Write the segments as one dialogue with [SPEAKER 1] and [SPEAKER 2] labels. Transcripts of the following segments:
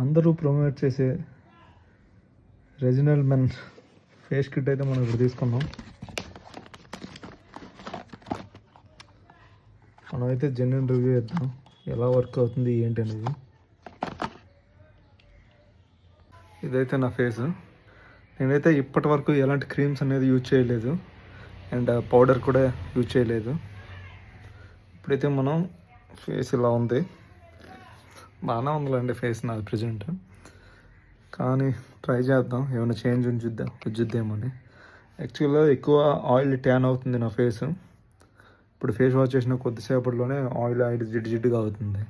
[SPEAKER 1] అందరూ ప్రమోట్ చేసే regnal men face kit అయితే మనం ఇప్పుడు తీసుకున్నాం. మనమైతే జెన్యున్ రివ్యూ ఇద్దాం, ఎలా వర్క్ అవుతుంది ఏంటి అనేది. ఇదైతే నా ఫేస్. నేనైతే ఇప్పటి వరకు ఎలాంటి క్రీమ్స్ అనేది యూజ్ చేయలేదు అండ్ పౌడర్ కూడా యూజ్ చేయలేదు. ఇప్పుడైతే మనం ఫేస్ ఇలా ఉంది, బాగానే ఉందిలేండి ఫేస్ నాది ప్రజెంట్. కానీ ట్రై చేద్దాం, ఏమైనా చేంజ్ ఉంచుద్దేమని. యాక్చువల్గా ఎక్కువ ఆయిల్ ట్యాన్ అవుతుంది నా ఫేస్. ఇప్పుడు ఫేస్ వాష్ చేసిన కొద్దిసేపట్లోనే ఆయిల్ జిడ్డుగా అవుతుంది.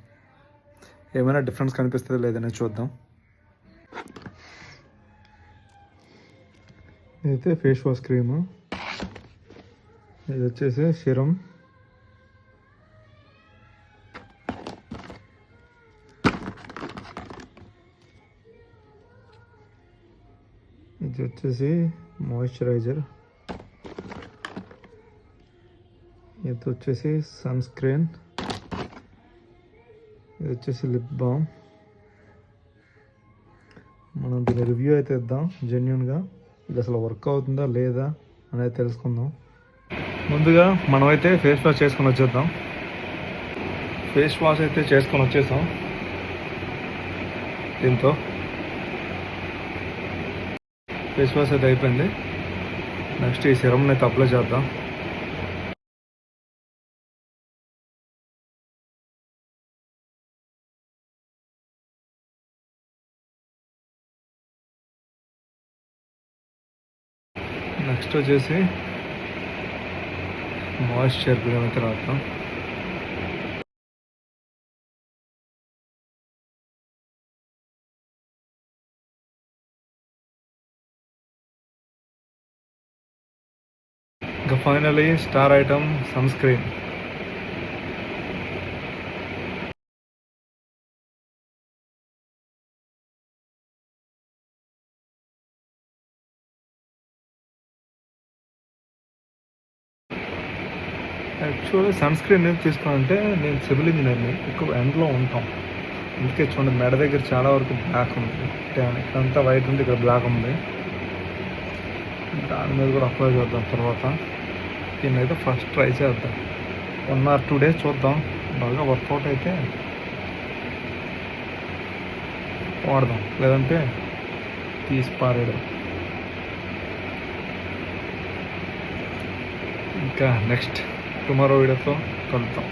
[SPEAKER 1] ఏమైనా డిఫరెన్స్ కనిపిస్తుందో లేదని చూద్దాం. ఇదైతే ఫేస్ వాష్ క్రీము, ఇది వచ్చేసి సిరం, ఇది వచ్చేసి మాయిశ్చరైజర్, ఇది వచ్చేసి సన్ స్క్రీన్, ఇది వచ్చేసి లిప్ బామ్. మనం దీని రివ్యూ అయితే ఇద్దాం జెన్యున్గా. ఇది అసలు వర్క్ అవుతుందా లేదా అనేది తెలుసుకుందాం. ముందుగా మనమైతే ఫేస్ వాష్ చేసుకొని వచ్చేద్దాం. ఫేస్ వాష్ అయితే చేసుకొని వచ్చేసాం. దీంతో ఫేస్ వాష్ అయితే అయిపోయింది. నెక్స్ట్ ఈ సిరమ్ని అయితే అప్లై చేద్దాం. నెక్స్ట్ వచ్చేసి మాయిశ్చర్ క్రీమ్ అయితే రాద్దాం. ఇంకా finally star item sunscreen. యాక్చువల్గా సన్ స్క్రీన్ ఎందుకు తీసుకోవాలంటే నేను సివిల్ ఇంజనీర్ని, ఎక్కువ ఎండలో ఉంటాం. అందుకే చూడండి మెడ దగ్గర చాలా వరకు బ్లాక్ ఉంది, ఇక్కడంతా వైట్ ఉంది, ఇక్కడ బ్లాక్ ఉంది. దాని మీద కూడా అప్లై చేద్దాం. తర్వాత దీన్ని అయితే ఫస్ట్ ట్రై చేద్దాం, 1 or 2 days చూద్దాం. బాగా వర్కౌట్ అయితే వాడదాం, లేదంటే తీసి పారేయడం. ఇంకా నెక్స్ట్ టుమారో వీడియోతో కలుద్దాం.